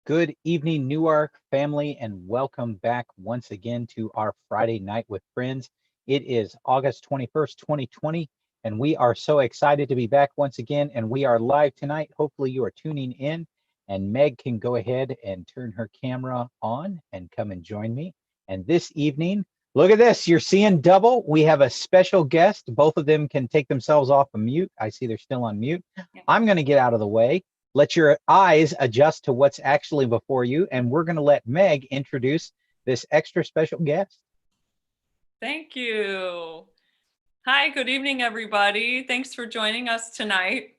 Good evening, Newark family, and welcome back once again to our Friday Night with Friends. It is August 21st, 2020, and we are so excited to be back once again, and we are live tonight. Hopefully you are tuning in, and Meg can go ahead and turn her camera on and come and join me. And this evening, look at this, you're seeing double. We have a special guest. Both of them can take themselves off of mute. I see they're still on mute. I'm going to get out of the way. Let your eyes adjust to what's actually before you, and we're going to let Meg introduce this extra special guest. Thank you. Hi, good evening, everybody. Thanks for joining us tonight.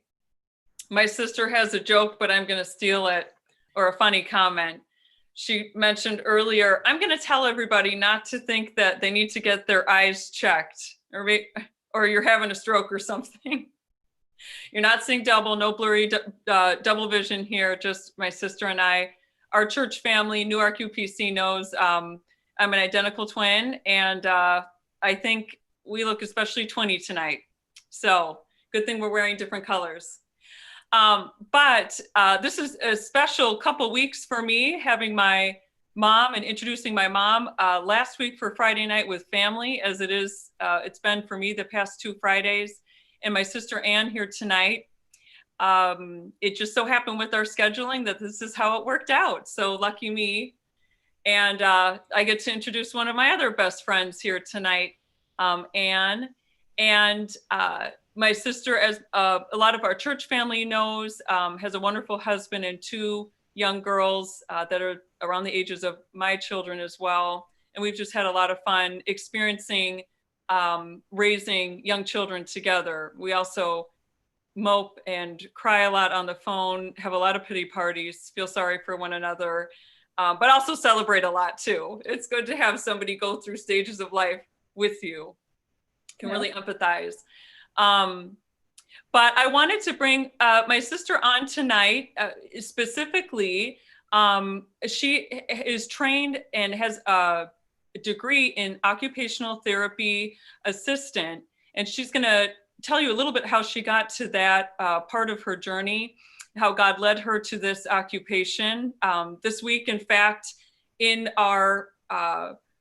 My sister has a joke, but I'm going to steal it, or a funny comment. She mentioned earlier, I'm going to tell everybody not to think that they need to get their eyes checked, or you're having a stroke or something. You're not seeing double, no blurry double vision here, just my sister and I. Our church family, Newark UPC, knows I'm an identical twin, and I think we look especially twinny tonight. So good thing we're wearing different colors. But this is a special couple weeks for me, having my mom and introducing my mom last week for Friday Night with Family, as it's been for me the past 2 Fridays. And my sister Anne here tonight. It just so happened with our scheduling that this is how it worked out. So lucky me. And I get to introduce one of my other best friends here tonight, Anne. And my sister, as a lot of our church family knows, has a wonderful husband and 2 young girls that are around the ages of my children as well. And we've just had a lot of fun experiencing raising young children together. We also mope and cry a lot on the phone, have a lot of pity parties, feel sorry for one another, but also celebrate a lot too. It's good to have somebody go through stages of life with you. Can really empathize. But I wanted to bring my sister on tonight, specifically. She is trained and has a degree in occupational therapy assistant, and she's going to tell you a little bit how she got to that part of her journey, how God led her to this occupation. This week, in fact, in our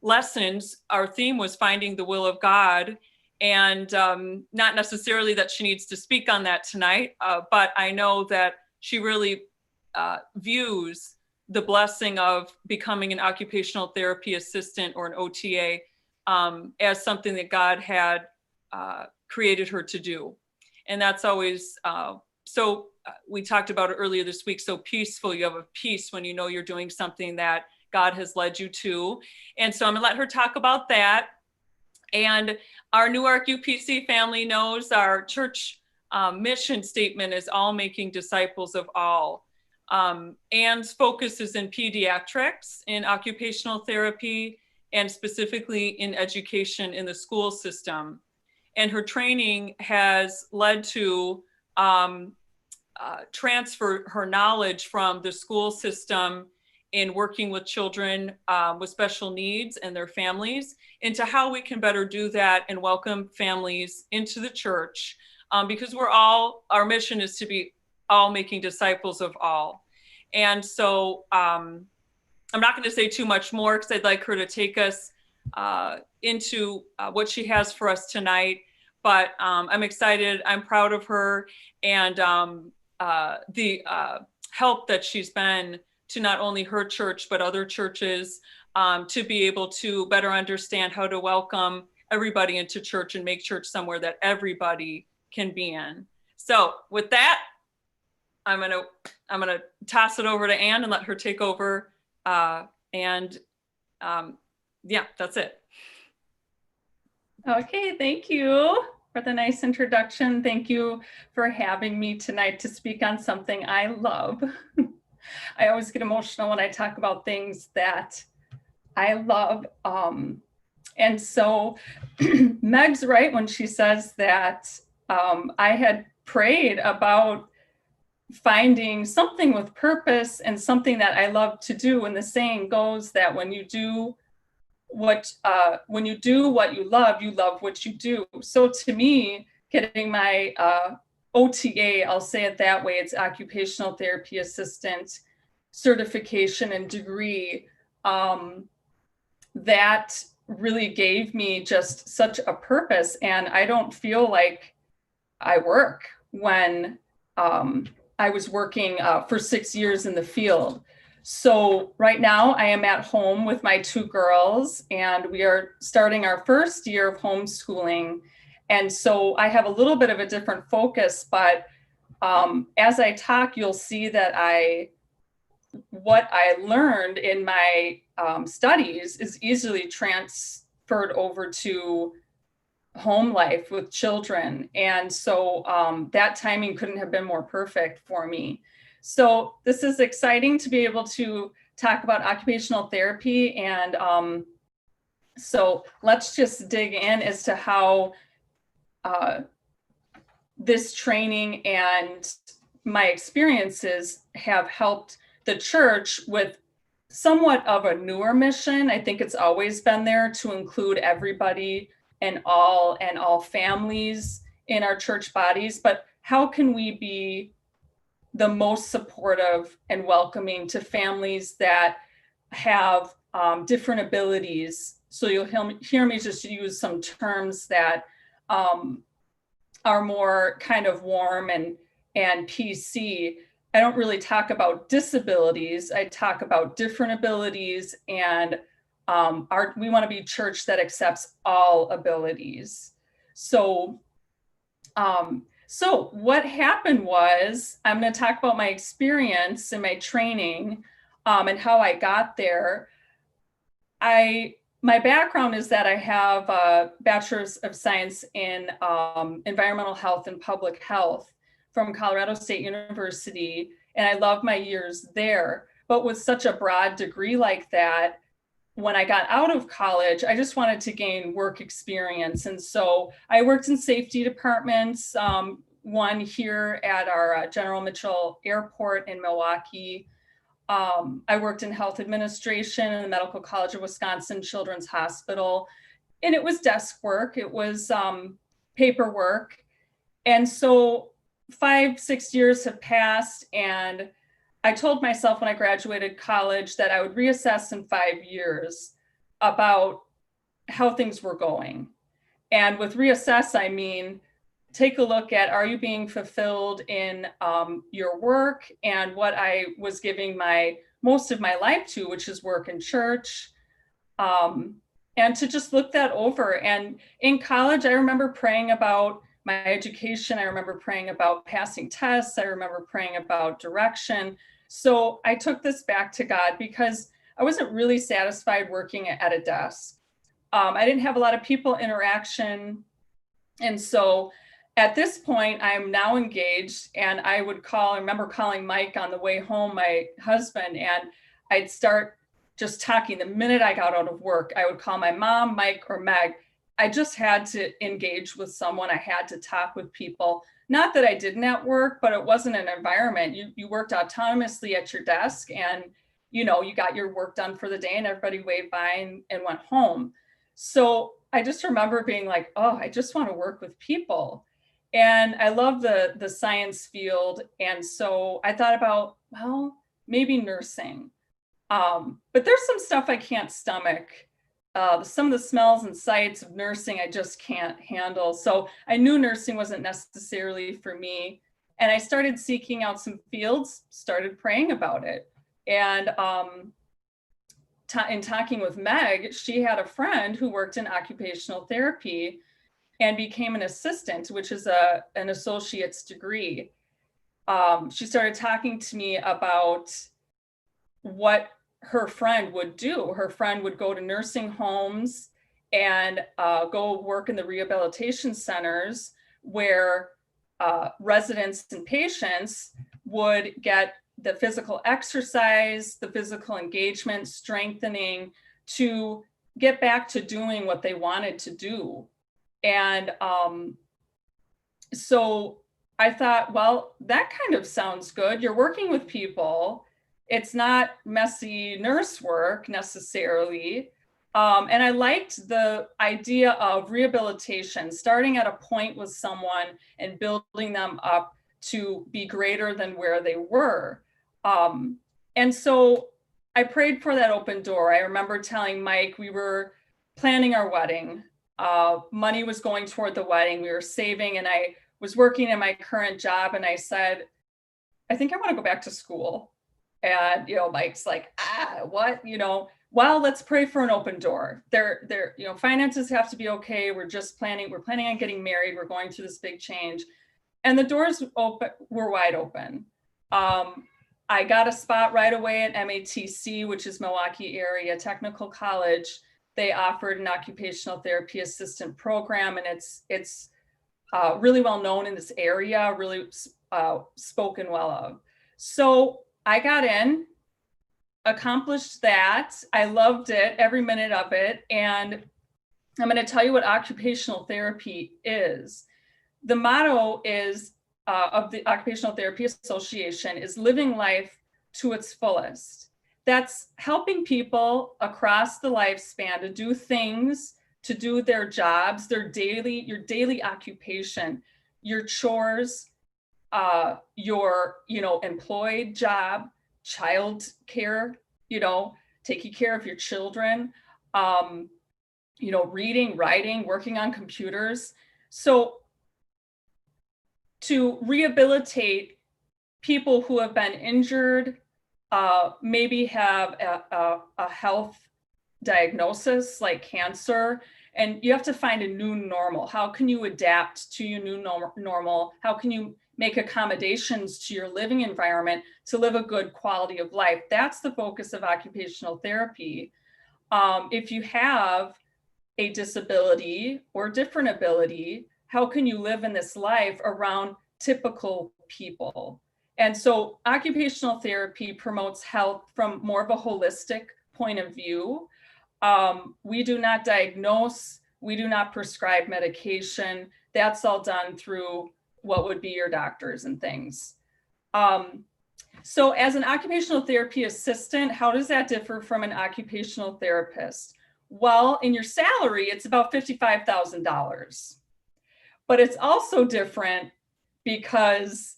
lessons, our theme was finding the will of God, and not necessarily that she needs to speak on that tonight, but I know that she really views the blessing of becoming an occupational therapy assistant or an OTA as something that God had created her to do. And that's always, we talked about it earlier this week, so peaceful. You have a peace when you know you're doing something that God has led you to. And so I'm gonna let her talk about that. And our Newark UPC family knows our church mission statement is all making disciples of all. Anne's focus is in pediatrics, in occupational therapy, and specifically in education in the school system. And her training has led to transfer her knowledge from the school system in working with children with special needs and their families into how we can better do that and welcome families into the church, because our mission is to be all making disciples of all. And so I'm not going to say too much more because I'd like her to take us into what she has for us tonight. But I'm excited. I'm proud of her and the help that she's been to not only her church, but other churches, to be able to better understand how to welcome everybody into church and make church somewhere that everybody can be in. So with that, I'm gonna toss it over to Anne and let her take over. Yeah, that's it. Okay, thank you for the nice introduction. Thank you for having me tonight to speak on something I love. I always get emotional when I talk about things that I love. And so Meg's right when she says that I had prayed about finding something with purpose and something that I love to do. And the saying goes that when you do what you love what you do. So to me, getting my OTA, I'll say it that way, it's occupational therapy assistant, certification and degree, that really gave me just such a purpose. And I don't feel like I work when I was working for 6 years in the field. So right now I am at home with my 2 girls, and we are starting our first year of homeschooling. And so I have a little bit of a different focus, but as I talk, you'll see that what I learned in my studies is easily transferred over to home life with children. And so that timing couldn't have been more perfect for me. So this is exciting to be able to talk about occupational therapy. And so let's just dig in as to how this training and my experiences have helped the church with somewhat of a newer mission. I think it's always been there to include everybody and all families in our church bodies, but how can we be the most supportive and welcoming to families that have different abilities? So you'll hear me just use some terms that are more kind of warm and PC. I don't really talk about disabilities. I talk about different abilities, and we want to be a church that accepts all abilities. So what happened was, I'm going to talk about my experience and my training and how I got there. My background is that I have a bachelor's of science in environmental health and public health from Colorado State University, and I love my years there. But with such a broad degree like that, when I got out of college, I just wanted to gain work experience. And so I worked in safety departments, one here at our General Mitchell Airport in Milwaukee. I worked in health administration in the Medical College of Wisconsin Children's Hospital, and it was desk work, it was paperwork. And so 5-6 years have passed, and I told myself when I graduated college that I would reassess in 5 years about how things were going. And with reassess, I mean, take a look at, are you being fulfilled in your work and what I was giving most of my life to, which is work in church, and to just look that over. And in college, I remember praying about my education. I remember praying about passing tests. I remember praying about direction. So I took this back to God because I wasn't really satisfied working at a desk. I didn't have a lot of people interaction. And so at this point, I'm now engaged, and I remember calling Mike on the way home, my husband, and I'd start just talking. The minute I got out of work, I would call my mom, Mike, or Meg. I just had to engage with someone. I had to talk with people. Not that I didn't at work, but it wasn't an environment. You worked autonomously at your desk, and you got your work done for the day, and everybody waved by and went home. So I just remember being like, oh, I just want to work with people. And I love the science field. And so I thought about, well, maybe nursing. But there's some stuff I can't stomach. Some of the smells and sights of nursing, I just can't handle. So I knew nursing wasn't necessarily for me. And I started seeking out some fields, started praying about it. And in talking with Meg, she had a friend who worked in occupational therapy and became an assistant, which is an associate's degree. She started talking to me about what her friend would do. Her friend would go to nursing homes and go work in the rehabilitation centers where residents and patients would get the physical exercise, the physical engagement, strengthening to get back to doing what they wanted to do. And so I thought, well, that kind of sounds good. You're working with people. It's not messy nurse work necessarily. And I liked the idea of rehabilitation, starting at a point with someone and building them up to be greater than where they were. And so I prayed for that open door. I remember telling Mike, we were planning our wedding. Money was going toward the wedding. We were saving, and I was working in my current job. And I said, I think I want to go back to school. And, Mike's like, what, well, let's pray for an open door. Finances have to be okay. We're planning on getting married. We're going through this big change. And the doors were wide open. I got a spot right away at MATC, which is Milwaukee Area Technical College. They offered an occupational therapy assistant program, and it's really well known in this area, really spoken well of. So I got in, accomplished that. I loved it, every minute of it. And I'm going to tell you what occupational therapy is. The motto is of the Occupational Therapy Association is living life to its fullest. That's helping people across the lifespan to do things, to do their jobs, your daily occupation, your chores, your employed job, child care, taking care of your children, reading, writing, working on computers. So to rehabilitate people who have been injured, maybe have a health diagnosis like cancer, and you have to find a new normal. How can you adapt to your new normal? How can you make accommodations to your living environment to live a good quality of life? That's the focus of occupational therapy. If you have a disability or different ability, how can you live in this life around typical people? And so occupational therapy promotes health from more of a holistic point of view. We do not diagnose, we do not prescribe medication. That's all done through what would be your doctors and things. So as an occupational therapy assistant, how does that differ from an occupational therapist? Well, in your salary, it's about $55,000. But it's also different because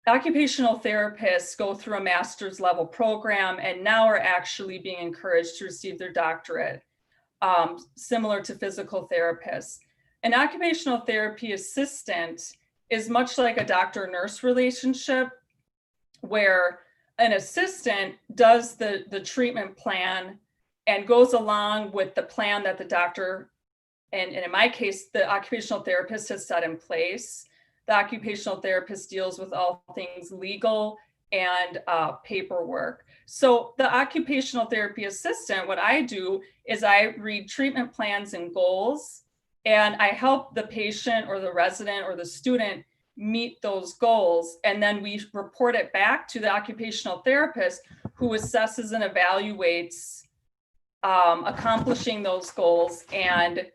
occupational therapists go through a master's level program and now are actually being encouraged to receive their doctorate, similar to physical therapists. An occupational therapy assistant is much like a doctor-nurse relationship, where an assistant does the treatment plan and goes along with the plan that the doctor, and in my case, the occupational therapist has set in place. The occupational therapist deals with all things legal and paperwork. So the occupational therapy assistant, what I do is I read treatment plans and goals, and I help the patient or the resident or the student meet those goals. And then we report it back to the occupational therapist, who assesses and evaluates accomplishing those goals. And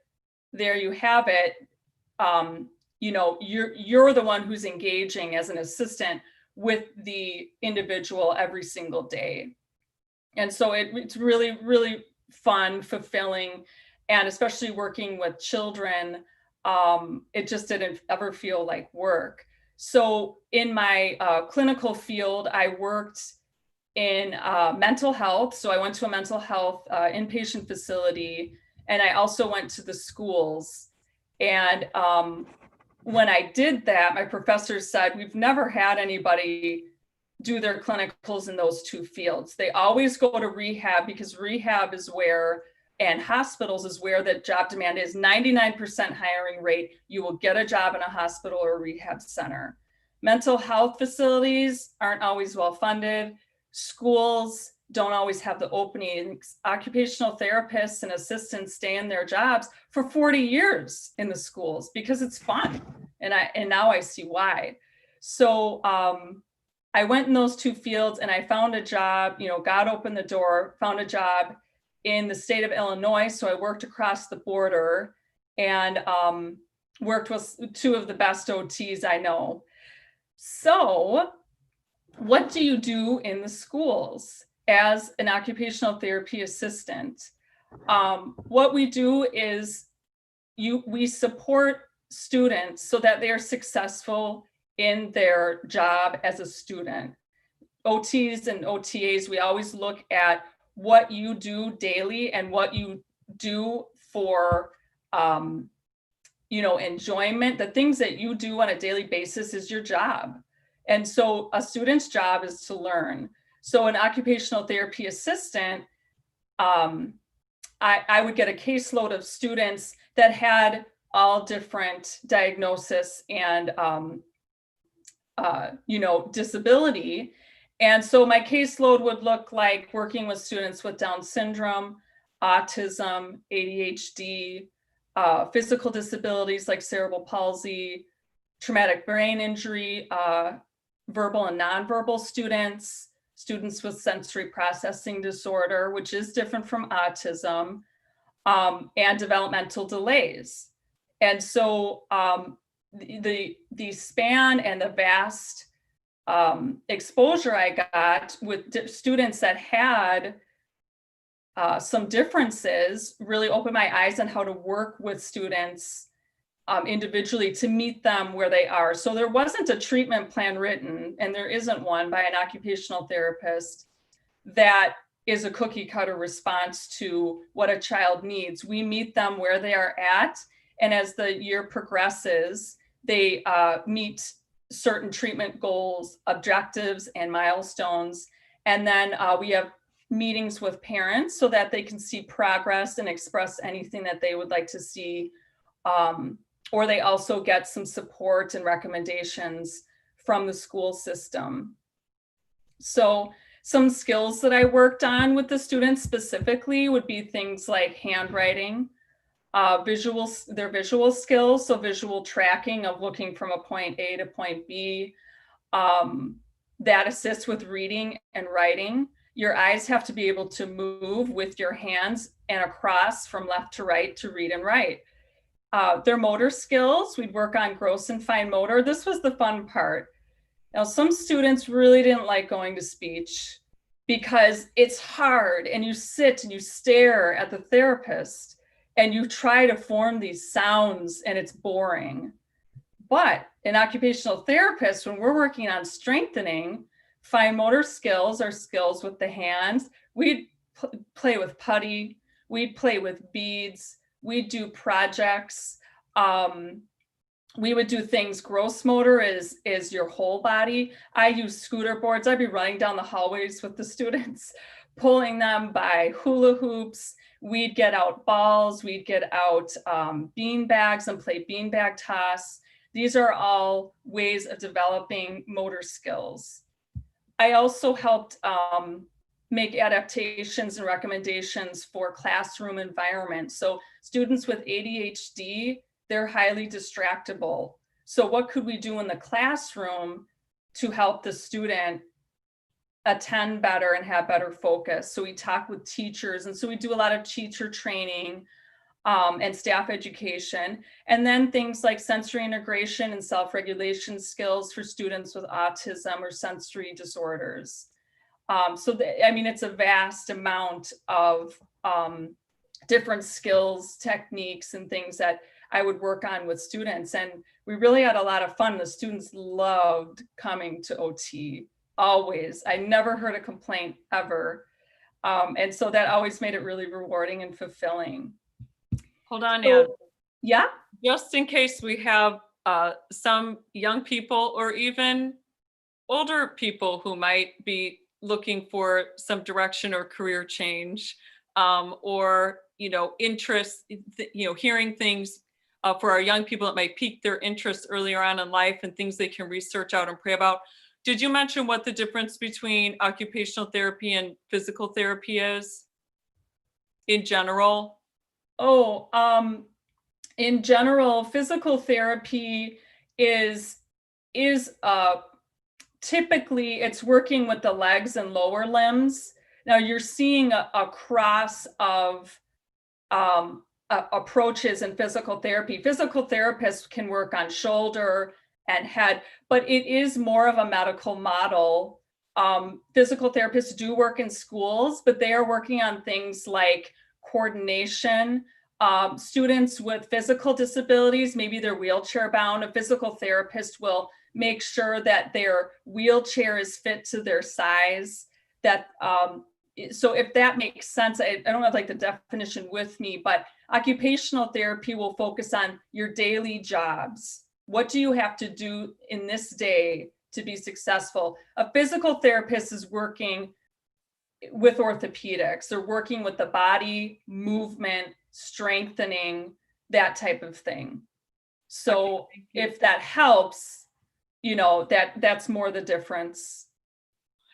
there you have it. You're the one who's engaging as an assistant with the individual every single day. And so it's really, really fun, fulfilling, and especially working with children, it just didn't ever feel like work. So in my clinical field, I worked in mental health. So I went to a mental health inpatient facility, and I also went to the schools. And when I did that, my professor said, we've never had anybody do their clinicals in those two fields. They always go to rehab, because rehab is where, and hospitals is where the job demand is. 99% hiring rate, you will get a job in a hospital or a rehab center. Mental health facilities aren't always well funded. Schools don't always have the openings. Occupational therapists and assistants stay in their jobs for 40 years in the schools because it's fun. And now I see why. So I went in those two fields and I found a job, God opened the door, found a job in the state of Illinois. So I worked across the border and worked with two of the best OTs I know. So what do you do in the schools as an occupational therapy assistant? What we do is we support students so that they are successful in their job as a student. OTs and OTAs, we always look at what you do daily and what you do for, enjoyment. The things that you do on a daily basis is your job. And so a student's job is to learn. So an occupational therapy assistant, I would get a caseload of students that had all different diagnosis and, disability. And so my caseload would look like working with students with Down syndrome, autism, ADHD, physical disabilities like cerebral palsy, traumatic brain injury, verbal and nonverbal students, students with sensory processing disorder, which is different from autism, and developmental delays. And so the span and the vast exposure I got with students that had some differences really opened my eyes on how to work with students individually to meet them where they are. So there wasn't a treatment plan written, and there isn't one by an occupational therapist that is a cookie cutter response to what a child needs. We meet them where they are at, and as the year progresses, they meet certain treatment goals, objectives, and milestones. And then we have meetings with parents so that they can see progress and express anything that they would like to see. Or they also get some support and recommendations from the school system. So some skills that I worked on with the students specifically would be things like handwriting, their visual skills, so visual tracking of looking from a point A to point B, that assists with reading and writing. Your eyes have to be able to move with your hands and across from left to right to read and write. Their motor skills, we'd work on gross and fine motor. This was the fun part. Now, some students really didn't like going to speech because it's hard and you sit and you stare at the therapist and you try to form these sounds and it's boring. But an occupational therapist, when we're working on strengthening fine motor skills or skills with the hands, we'd play with putty, we'd play with beads, we'd do projects. We would do things, gross motor is your whole body. I use scooter boards. I'd be running down the hallways with the students, pulling them by hula hoops. We'd get out balls, we'd get out bean bags and play beanbag toss. These are all ways of developing motor skills. I also helped make adaptations and recommendations for classroom environment. So students with ADHD, they're highly distractible. So what could we do in the classroom to help the student attend better and have better focus? So we talk with teachers, and so we do a lot of teacher training and staff education, and then things like sensory integration and self-regulation skills for students with autism or sensory disorders. It's a vast amount of different skills, techniques, and things that I would work on with students. And we really had a lot of fun. The students loved coming to OT, always. I never heard a complaint ever. And so that always made it really rewarding and fulfilling. Hold on, Anne. Yeah. Just in case we have some young people or even older people who might be looking for some direction or career change, or interest, hearing things for our young people that might pique their interest earlier on in life and things they can research out and pray about. Did you mention what the difference between occupational therapy and physical therapy is in general? In general, physical therapy is typically it's working with the legs and lower limbs. Now you're seeing a cross of approaches in physical therapy. Physical therapists can work on shoulder and head, but it is more of a medical model. Physical therapists do work in schools, but they are working on things like coordination. Students with physical disabilities, maybe they're wheelchair bound, a physical therapist will make sure that their wheelchair is fit to their size, that so if that makes sense, I don't have like the definition with me, but occupational therapy will focus on your daily jobs. What do you have to do in this day to be successful? A physical therapist is working with orthopedics. They're working with the body, movement, strengthening, that type of thing. So if that helps, that's more the difference.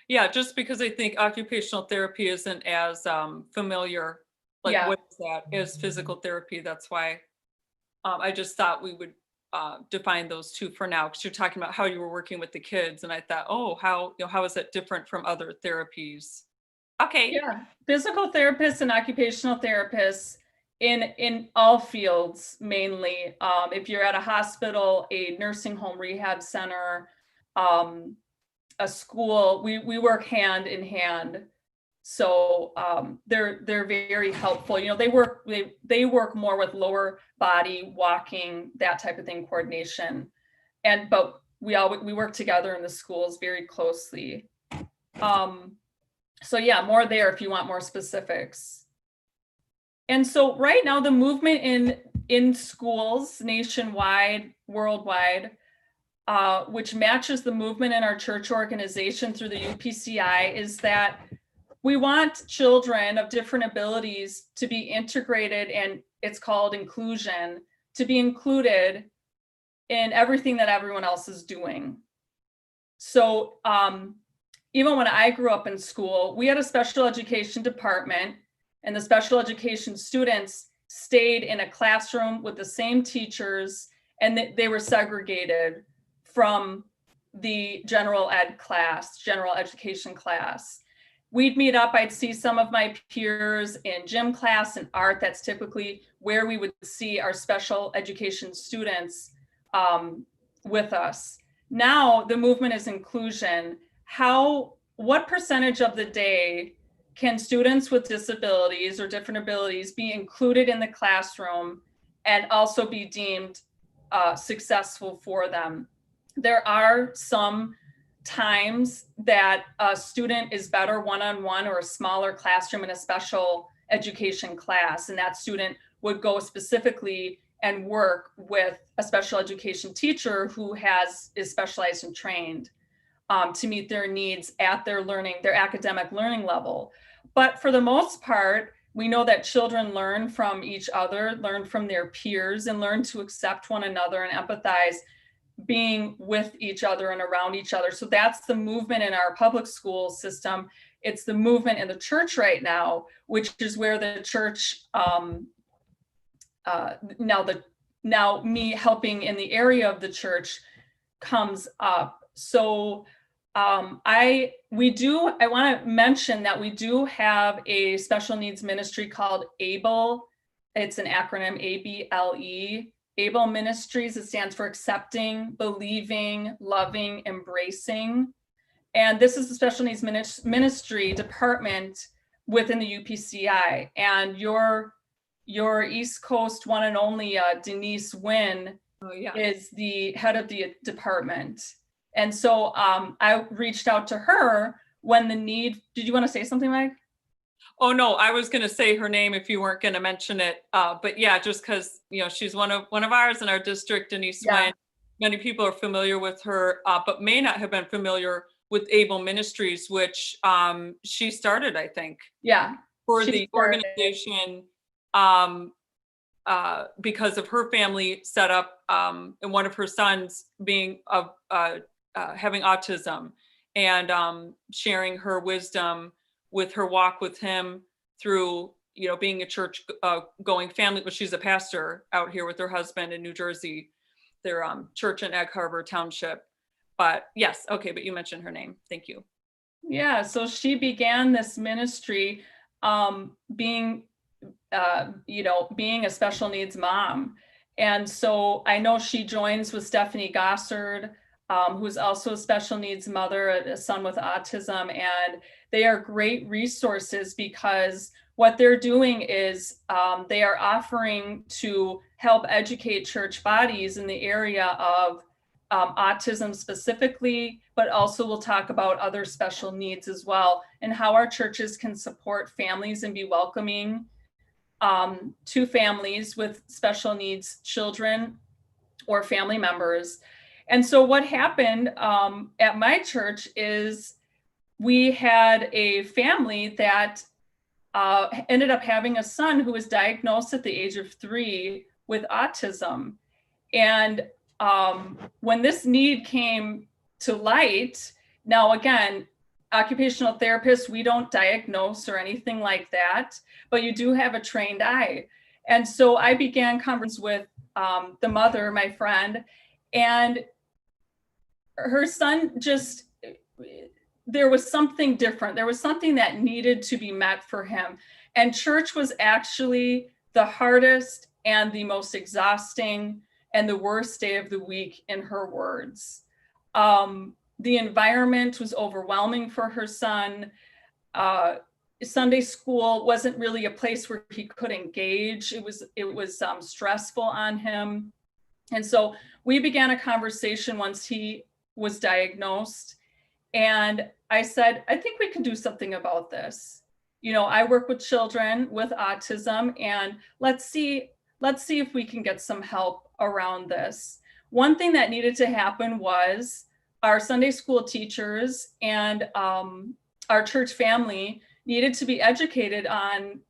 Yeah, just because I think occupational therapy isn't as familiar, like Yeah. what is that, as physical therapy. That's why I just thought we would define those two for now, because you're talking about how you were working with the kids, and I thought, oh, how is that different from other therapies? Okay. Yeah, physical therapists and occupational therapists in all fields, mainly. If you're at a hospital, a nursing home, rehab center, a school, we work hand in hand. So they're very helpful. They work more with lower body, walking, that type of thing, coordination. But we work together in the schools very closely. So yeah, more there if you want more specifics. And so right now the movement in schools nationwide, worldwide, which matches the movement in our church organization through the UPCI, is that we want children of different abilities to be integrated, and it's called inclusion, to be included in everything that everyone else is doing. So even when I grew up in school, we had a special education department, and the special education students stayed in a classroom with the same teachers, and they were segregated from the general education class. We'd meet up, I'd see some of my peers in gym class and art. That's typically where we would see our special education students with us. Now the movement is inclusion. What percentage of the day can students with disabilities or different abilities be included in the classroom and also be deemed successful for them? There are some times that a student is better one-on-one or a smaller classroom in a special education class, and that student would go specifically and work with a special education teacher who is specialized and trained to meet their needs at their academic learning level. But for the most part, we know that children learn from each other, learn from their peers, and learn to accept one another and empathize being with each other and around each other. So that's the movement in our public school system. It's the movement in the church right now, which is where the church, now me helping in the area of the church comes up. So I want to mention that we do have a special needs ministry called ABLE. It's an acronym, ABLE. ABLE Ministries, it stands for Accepting, Believing, Loving, Embracing. And this is the special needs ministry department within the UPCI. And your East Coast one and only Denise Wynn is the head of the department. And so I reached out to her when the need, did you want to say something, Mike? Oh, no, I was going to say her name if you weren't going to mention it. But yeah, just because, she's one of ours in our district, Denise Wynn. Many people are familiar with her, but may not have been familiar with ABLE Ministries, which she started, I think. Yeah. For the organization because of her family setup and one of her sons being having autism, and sharing her wisdom with her walk with him through, being a church going family. But she's a pastor out here with her husband in New Jersey, their church in Egg Harbor Township. But yes, okay, but you mentioned her name. Thank you. Yeah, so she began this ministry being a special needs mom. And so I know she joins with Stephanie Gossard, who's also a special needs mother, a son with autism, and they are great resources because what they're doing is they are offering to help educate church bodies in the area of autism specifically, but also we'll talk about other special needs as well, and how our churches can support families and be welcoming to families with special needs children or family members. And so what happened at my church is we had a family that ended up having a son who was diagnosed at the age of 3 with autism. And when this need came to light, now again, occupational therapists, we don't diagnose or anything like that, but you do have a trained eye. And so I began conversations with the mother, my friend, and her son just, there was something different. There was something that needed to be met for him. And church was actually the hardest and the most exhausting and the worst day of the week, in her words. The environment was overwhelming for her son. Sunday school wasn't really a place where he could engage. It was stressful on him. And so we began a conversation once he was diagnosed. And I said, I think we can do something about this. You know, I work with children with autism, and let's see if we can get some help around this. One thing that needed to happen was our Sunday school teachers and our church family needed to be educated on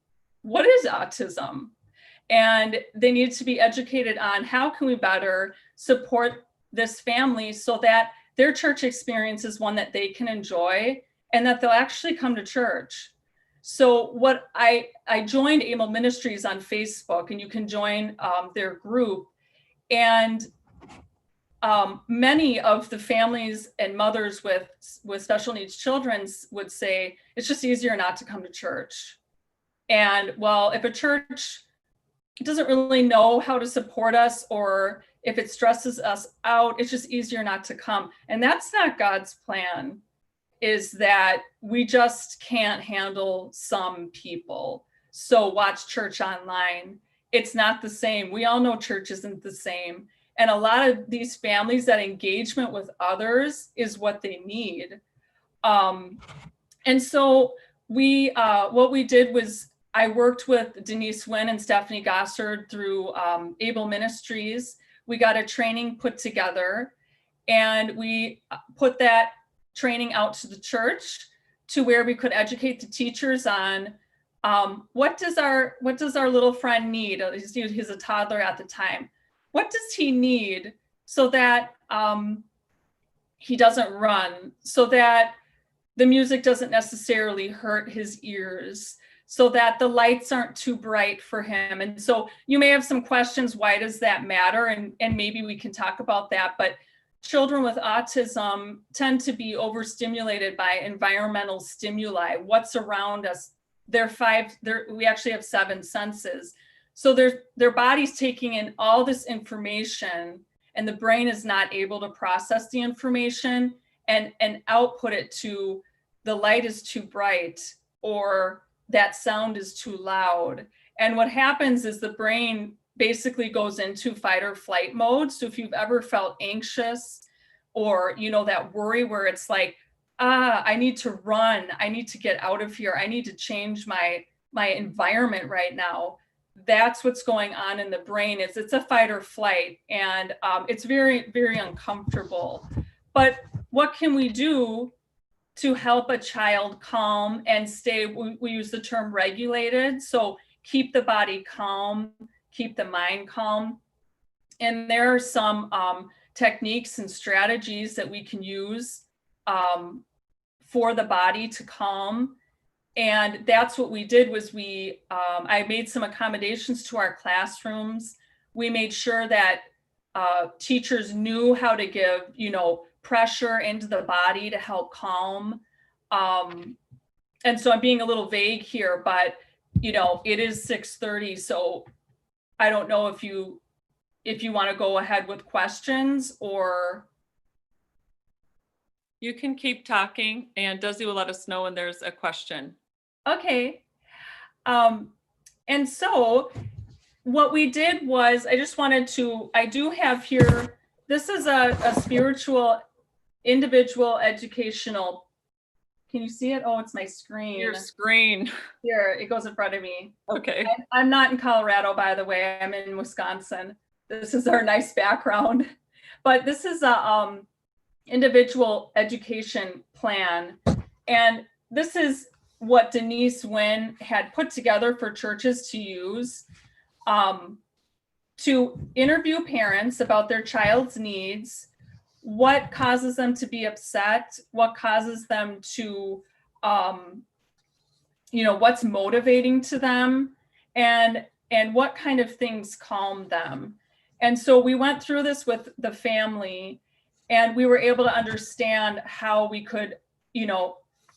what is autism. And they needed to be educated on how can we better support this family so that their church experience is one that they can enjoy and that they'll actually come to church. So what I joined Able Ministries on Facebook, and you can join their group. And many of the families and mothers with special needs children would say, it's just easier not to come to church. And well, if a church doesn't really know how to support us, or if it stresses us out, it's just easier not to come. And that's not God's plan, is that we just can't handle some people. So watch church online. It's not the same. We all know church isn't the same. And a lot of these families, that engagement with others is what they need. And so what we did was, I worked with Denise Wynn and Stephanie Gossard through Able Ministries. We got a training put together, and we put that training out to the church, to where we could educate the teachers on what does our little friend need. He's a toddler at the time. What does he need so that he doesn't run, so that the music doesn't necessarily hurt his ears, so that the lights aren't too bright for him? And so you may have some questions, why does that matter? And maybe we can talk about that. But children with autism tend to be overstimulated by environmental stimuli, what's around us. We actually have 7 senses. So their body's taking in all this information, and the brain is not able to process the information and output it to, the light is too bright, or that sound is too loud. And what happens is the brain basically goes into fight or flight mode. So if you've ever felt anxious, or, you know, that worry where it's like, I need to run, I need to get out of here, I need to change my environment right now. That's what's going on in the brain. It's a fight or flight, and it's very, very uncomfortable. But what can we do to help a child calm and stay, we use the term regulated. So keep the body calm, keep the mind calm. And there are some techniques and strategies that we can use for the body to calm. And that's what we did, was I made some accommodations to our classrooms. We made sure that teachers knew how to give, pressure into the body to help calm. And so I'm being a little vague here, but it is 6:30. So I don't know if you want to go ahead with questions, or. You can keep talking, and Desi will let us know when there's a question. Okay. And so what we did was, I do have here this is a spiritual, individual, educational. Can you see it? Oh, it's my screen. Your screen. Here, it goes in front of me. Okay. I'm not in Colorado, by the way. I'm in Wisconsin. This is our nice background. But this is a individual education plan. And this is what Denise Wynn had put together for churches to use to interview parents about their child's needs, what causes them to be upset, what causes them to, what's motivating to them, and what kind of things calm them. And so we went through this with the family, and we were able to understand how we could,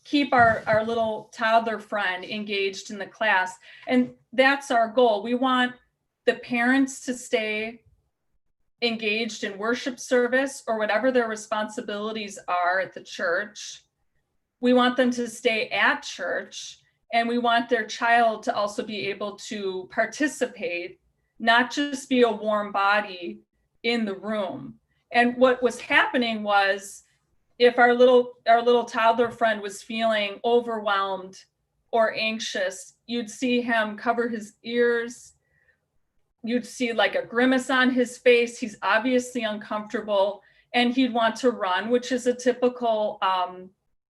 keep our little toddler friend engaged in the class. And that's our goal. We want the parents to stay engaged in worship service or whatever their responsibilities are at the church. We want them to stay at church, and we want their child to also be able to participate, not just be a warm body in the room. And what was happening was, if our little toddler friend was feeling overwhelmed or anxious, you'd see him cover his ears. You'd see like a grimace on his face. He's obviously uncomfortable, and he'd want to run, which is a typical,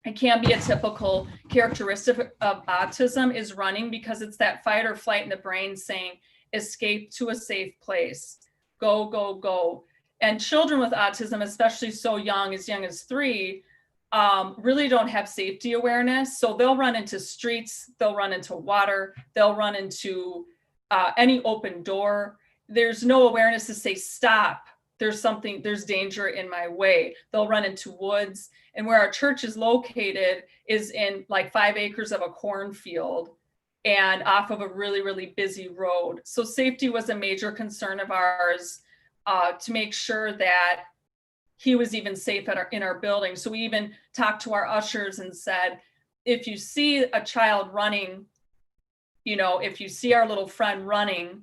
it can be a typical characteristic of autism, is running, because it's that fight or flight in the brain saying, escape to a safe place, go, go, go. And children with autism, especially so young as 3, really don't have safety awareness. So they'll run into streets, they'll run into water, they'll run into any open door. There's no awareness to say, stop, there's danger in my way. They'll run into woods. And where our church is located is in like 5 acres of a cornfield and off of a really, really busy road. So safety was a major concern of ours, to make sure that he was even safe in our building. So we even talked to our ushers and said, if you see a child running, if you see our little friend running,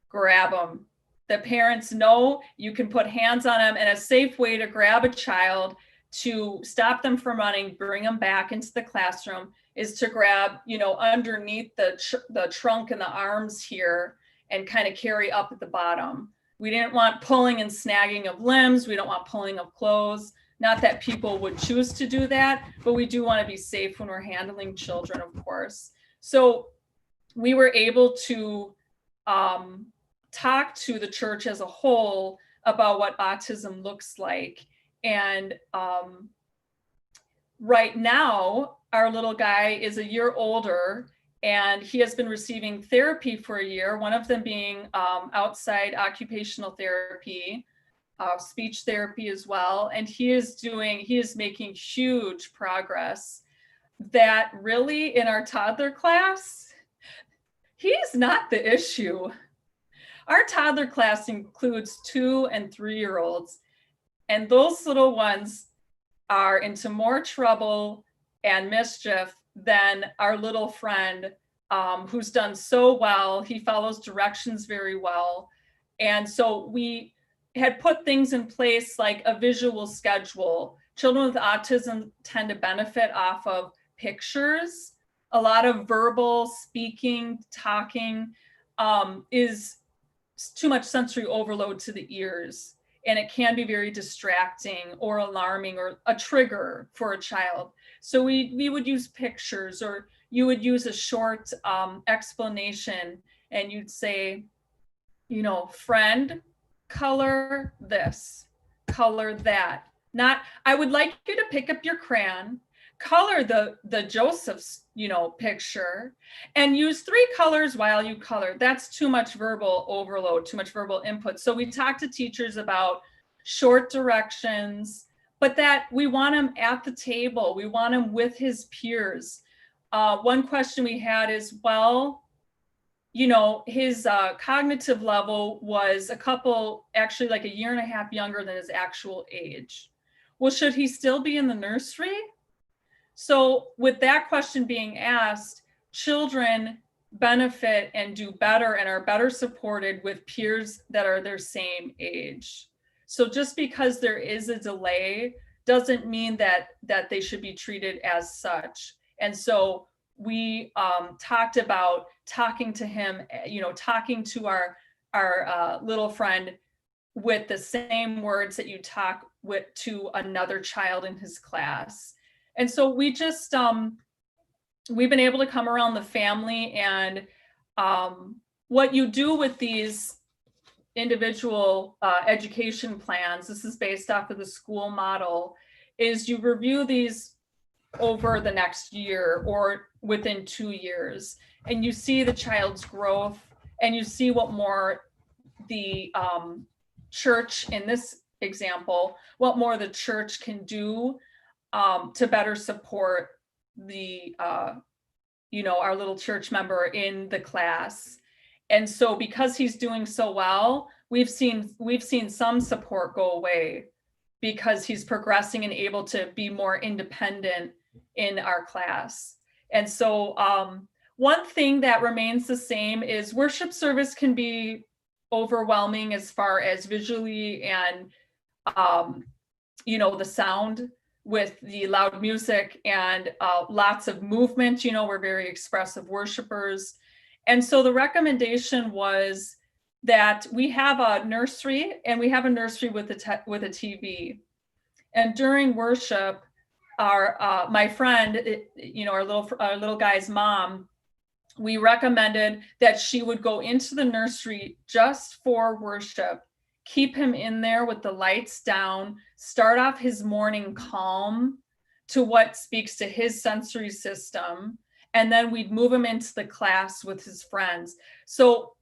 grab them. The parents know you can put hands on them, and a safe way to grab a child to stop them from running, bring them back into the classroom, is to grab, underneath the trunk and the arms here and kind of carry up at the bottom. We didn't want pulling and snagging of limbs. We don't want pulling of clothes. Not that people would choose to do that, but we do want to be safe when we're handling children, of course. So we were able to talk to the church as a whole about what autism looks like. And right now, our little guy is a year older, and he has been receiving therapy for a year, one of them being outside occupational therapy, speech therapy as well. And he is making huge progress that really in our toddler class, he's not the issue. Our toddler class includes 2 and 3-year-olds, and those little ones are into more trouble and mischief than our little friend, who's done so well. He follows directions very well. And so we had put things in place like a visual schedule. Children with autism tend to benefit off of pictures. A lot of verbal speaking, talking is too much sensory overload to the ears. And it can be very distracting or alarming or a trigger for a child. So we would use pictures, or you would use a short explanation, and you'd say, friend, color this, color that. Not, I would like you to pick up your crayon, color the Joseph's, picture, and use 3 colors while you color. That's too much verbal overload, too much verbal input. So we talk to teachers about short directions, but that we want him at the table. We want him with his peers. One question we had is, his cognitive level was actually like a year and a half younger than his actual age. Well, should he still be in the nursery? So with that question being asked, children benefit and do better and are better supported with peers that are their same age. So just because there is a delay doesn't mean that they should be treated as such. And so we talked about talking to him, talking to our little friend with the same words that you talk with to another child in his class. And so we just we've been able to come around the family, and what you do with these individual education plans, this is based off of the school model, is you review these over the next year or within 2 years, and you see the child's growth, and you see what more the church, in this example, what more the church can do to better support the our little church member in the class. And so because he's doing so well, we've seen some support go away because he's progressing and able to be more independent in our class. And so one thing that remains the same is worship service can be overwhelming as far as visually and the sound with the loud music and lots of movement. We're very expressive worshipers. And so the recommendation was that we have a nursery, and we have a nursery with a TV. And during worship, our my friend, our little guy's mom, we recommended that she would go into the nursery just for worship, keep him in there with the lights down, start off his morning calm to what speaks to his sensory system, and then we'd move him into the class with his friends. So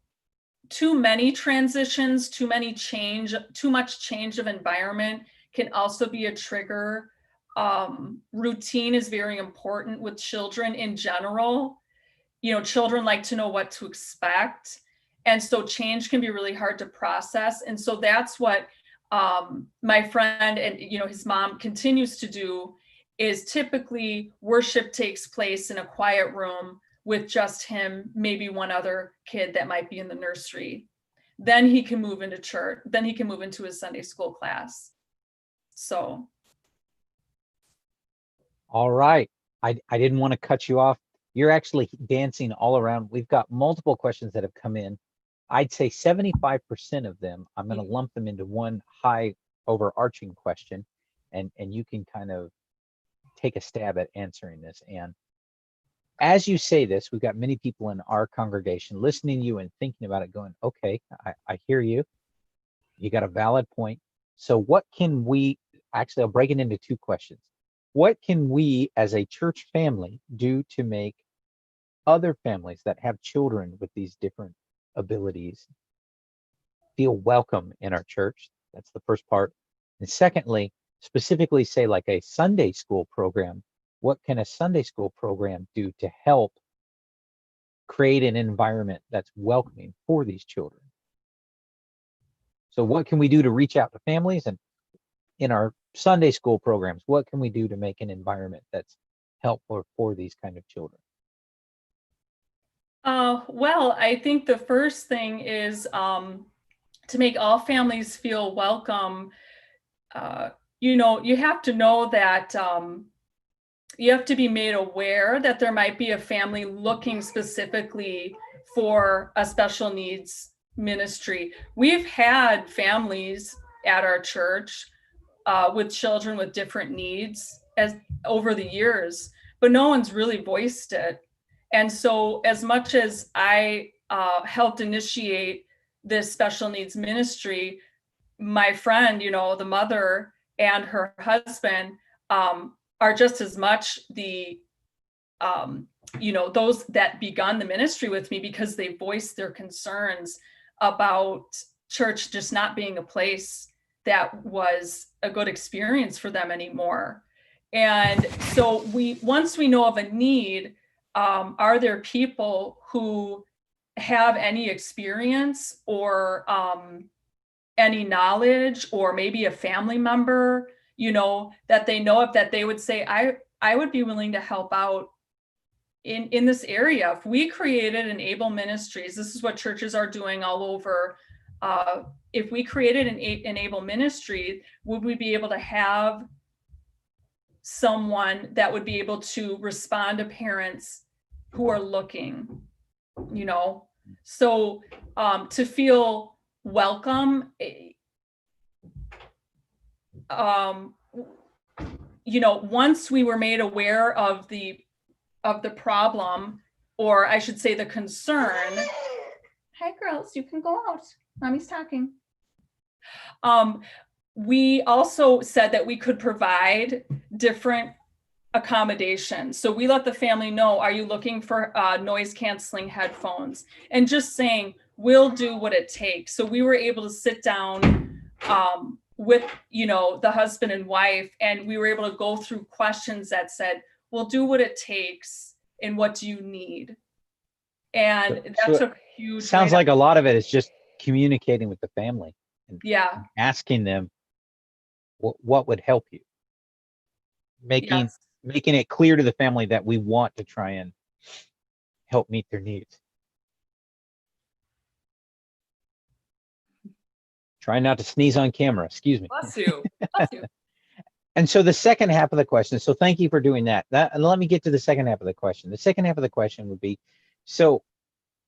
too many transitions, too much change of environment can also be a trigger. Routine is very important with children in general. Children like to know what to expect. And so change can be really hard to process. And so that's what my friend and his mom continues to do, is typically worship takes place in a quiet room with just him, maybe one other kid that might be in the nursery. Then he can move into church. Then he can move into his Sunday school class. So. All right. I didn't want to cut you off. You're actually dancing all around. We've got multiple questions that have come in. I'd say 75% of them, I'm going to lump them into one high overarching question, and you can kind of take a stab at answering this. And as you say this, we've got many people in our congregation listening to you and thinking about it, going, okay, I hear you. You got a valid point. So what can we, actually, I'll break it into two questions. What can we as a church family do to make other families that have children with these different abilities feel welcome in our church? That's the first part. And secondly, specifically say like a Sunday school program, what can a Sunday school program do to help create an environment that's welcoming for these children? So what can we do to reach out to families, and in our Sunday school programs, what can we do to make an environment that's helpful for these kind of children? Well, I think the first thing is to make all families feel welcome. You have to know that you have to be made aware that there might be a family looking specifically for a special needs ministry. We've had families at our church with children with different needs over the years, but no one's really voiced it. And so as much as I helped initiate this special needs ministry, my friend, the mother and her husband are just as much the, those that begun the ministry with me, because they voiced their concerns about church just not being a place that was a good experience for them anymore. And so once we know of a need, are there people who have any experience or any knowledge, or maybe a family member, that they know of, that they would say, I would be willing to help out in this area. If we created an Able Ministries, this is what churches are doing all over if we created an enable ministry, would we be able to have someone that would be able to respond to parents who are looking, you know? So to feel welcome, you know, once we were made aware of the problem, or I should say the concern. Hi girls, you can go out. Mommy's talking. We also said that we could provide different accommodations. So we let the family know, are you looking for noise canceling headphones? And just saying, we'll do what it takes. So we were able to sit down with, you know, the husband and wife, and we were able to go through questions that said, we'll do what it takes, and what do you need? And that took huge. Sounds like a lot of it is just communicating with the family and asking them what would help you. Making it clear to the family that we want to try and help meet their needs. Try not to sneeze on camera, excuse me. Bless you. Bless you. And so the second half of the question, so thank you for doing that. And let me get to the second half of the question. The second half of the question would be, so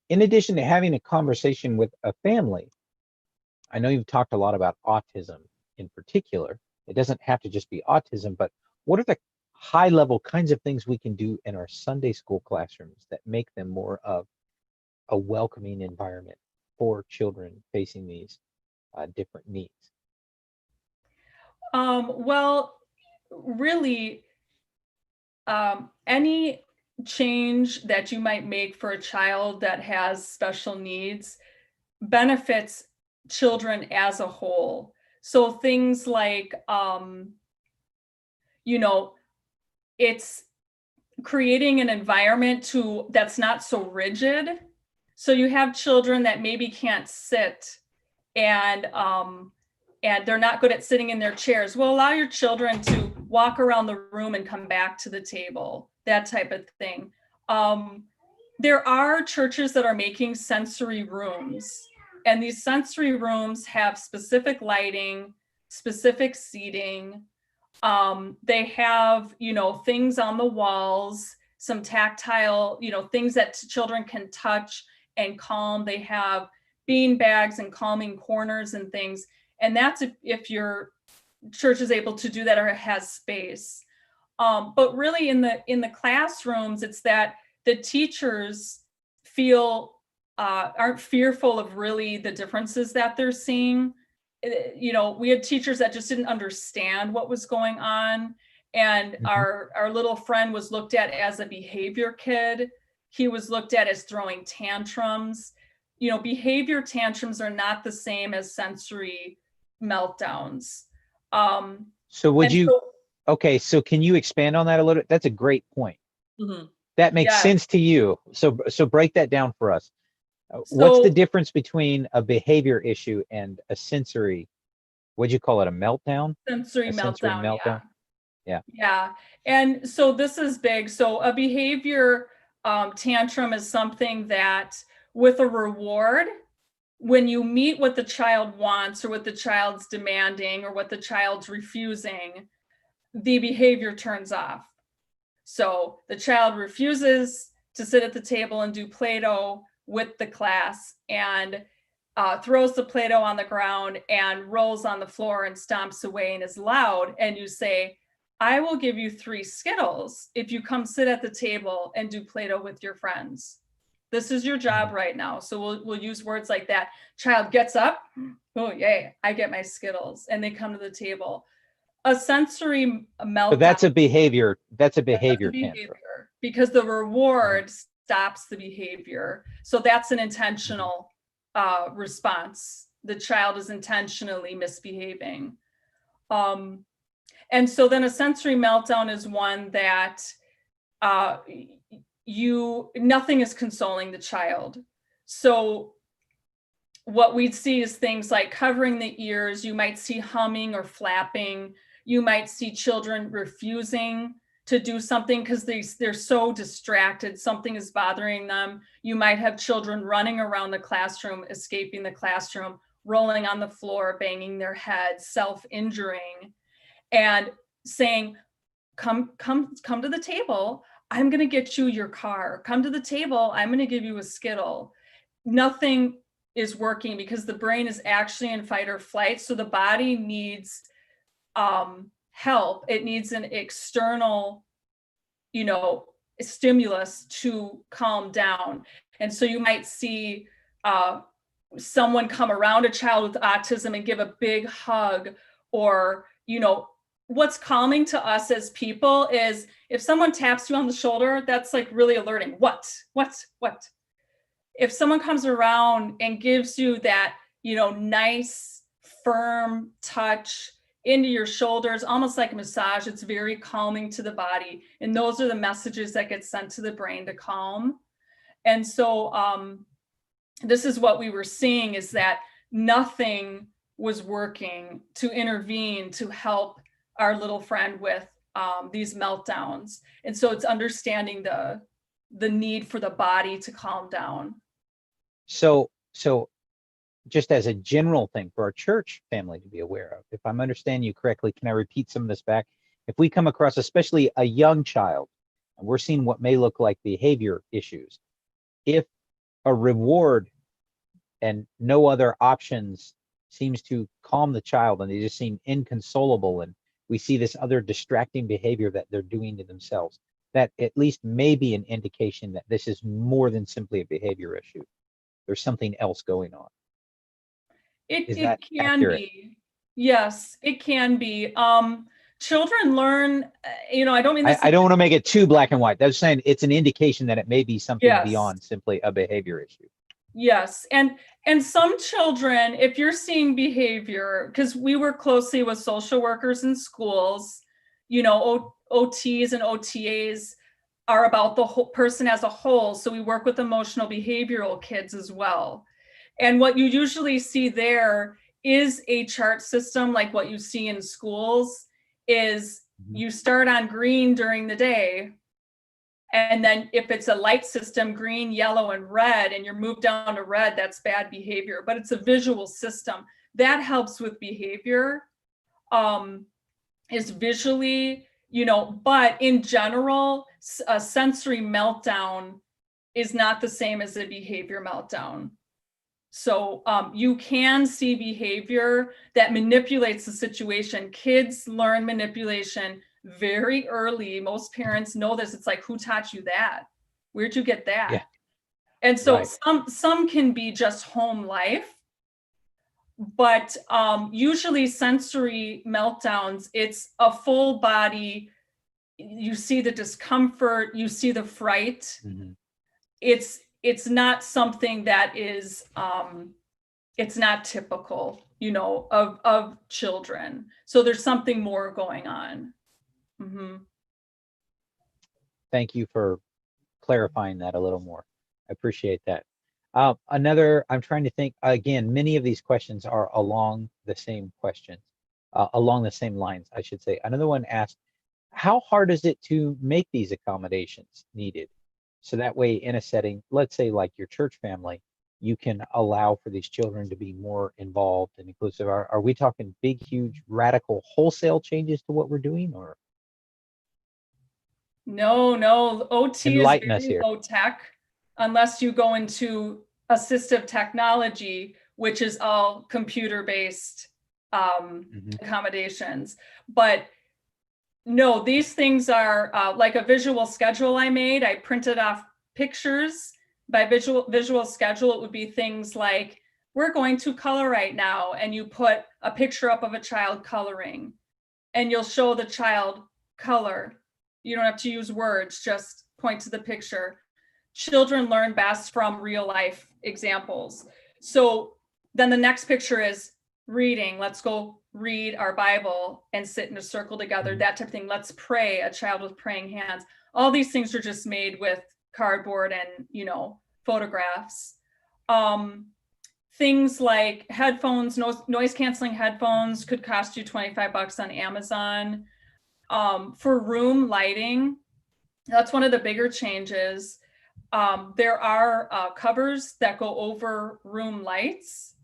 in addition to having a conversation with a family, I know you've talked a lot about autism in particular. It doesn't have to just be autism, but what are the high level kinds of things we can do in our Sunday school classrooms that make them more of a welcoming environment for children facing these different needs? Well, really, any change that you might make for a child that has special needs benefits children as a whole. So things like, you know, it's creating an environment that's not so rigid. So you have children that maybe can't sit and they're not good at sitting in their chairs. Well, allow your children to walk around the room and come back to the table, that type of thing. There are churches that are making sensory rooms, and these sensory rooms have specific lighting, specific seating. They have, you know, things on the walls, some tactile, you know, things that children can touch and calm. They have bean bags and calming corners and things. And that's if your church is able to do that or has space. But really in the classrooms, it's that the teachers aren't fearful of really the differences that they're seeing. You know, we had teachers that just didn't understand what was going on. And our little friend was looked at as a behavior kid. He was looked at as throwing tantrums. You know, behavior tantrums are not the same as sensory meltdowns. So would you, okay, so can you expand on that a little bit? That's a great point. That makes sense to you. So break that down for us. What's the difference between a behavior issue and a sensory, what'd you call it, a meltdown? Sensory meltdown. Yeah. And so this is big. So a behavior tantrum is something that with a reward, when you meet what the child wants or what the child's demanding or what the child's refusing, the behavior turns off. So the child refuses to sit at the table and do Play-Doh with the class and throws the Play-Doh on the ground and rolls on the floor and stomps away and is loud. And you say, I will give you 3 Skittles if you come sit at the table and do Play-Doh with your friends. This is your job right now. So we'll use words like that. Child gets up. Oh, yay, I get my Skittles. And they come to the table. A sensory meltdown. But that's a behavior tantrum. Because the reward stops the behavior. So that's an intentional response. The child is intentionally misbehaving. And so then a sensory meltdown is one that nothing is consoling the child. So what we'd see is things like covering the ears. You might see humming or flapping. You might see children refusing to do something because they're so distracted. Something is bothering them. You might have children running around the classroom, escaping the classroom, rolling on the floor, banging their head, self-injuring, and saying, come to the table. I'm going to get you your car. Come to the table. I'm going to give you a Skittle. Nothing is working because the brain is actually in fight or flight. So the body needs help. It needs an external, stimulus to calm down. And so you might see someone come around a child with autism and give a big hug, or, what's calming to us as people is if someone taps you on the shoulder, that's like really alerting. What? If someone comes around and gives you that, nice, firm touch into your shoulders, almost like a massage, it's very calming to the body. And those are the messages that get sent to the brain to calm. And so this is what we were seeing, is that nothing was working to intervene to help our little friend with these meltdowns. And so it's understanding the need for the body to calm down. So just as a general thing for our church family to be aware of, if I'm understanding you correctly, can I repeat some of this back? If we come across especially a young child and we're seeing what may look like behavior issues, if a reward and no other options seems to calm the child and they just seem inconsolable, and we see this other distracting behavior that they're doing to themselves, that at least may be an indication that this is more than simply a behavior issue. There's something else going on. It that can accurate? be. Yes, it can be. Children learn, I don't mean this. I don't want to make it too black and white. That's saying it's an indication that it may be something Yes. beyond simply a behavior issue. Yes. And some children, if you're seeing behavior, because we work closely with social workers in schools, OTs and OTAs are about the whole person as a whole. So we work with emotional behavioral kids as well. And what you usually see there is a chart system, like what you see in schools, is you start on green during the day. And then if it's a light system, green, yellow, and red, and you're moved down to red, that's bad behavior. But it's a visual system. That helps with behavior, is visually, but in general, a sensory meltdown is not the same as a behavior meltdown. So you can see behavior that manipulates the situation. Kids learn manipulation very early. Most parents know this. It's like, who taught you that? Where'd you get that? Yeah. And so Right. some can be just home life, but usually sensory meltdowns, it's a full body. You see the discomfort, you see the fright. Mm-hmm. It's not something that is it's not typical, of children. So there's something more going on. Mm-hmm. Thank you for clarifying that a little more. I appreciate that. I'm trying to think again, many of these questions are along the same questions, along the same lines, I should say. Another one asked, how hard is it to make these accommodations needed? So that way in a setting, let's say like your church family, you can allow for these children to be more involved and inclusive. Are we talking big, huge, radical, wholesale changes to what we're doing, or? No, OT is Enlighten us very here. low tech, unless you go into assistive technology, which is all computer-based accommodations. But no, these things are like a visual schedule I made. I printed off pictures. By visual schedule, it would be things like, we're going to color right now, and you put a picture up of a child coloring, and you'll show the child color. You don't have to use words, just point to the picture. Children learn best from real life examples. So then the next picture is reading. Let's go read our Bible and sit in a circle together, that type of thing. Let's pray, a child with praying hands. All these things are just made with cardboard and, photographs. Things like headphones, noise canceling headphones could cost you $25 on Amazon. For room lighting, that's one of the bigger changes. There are covers that go over room lights,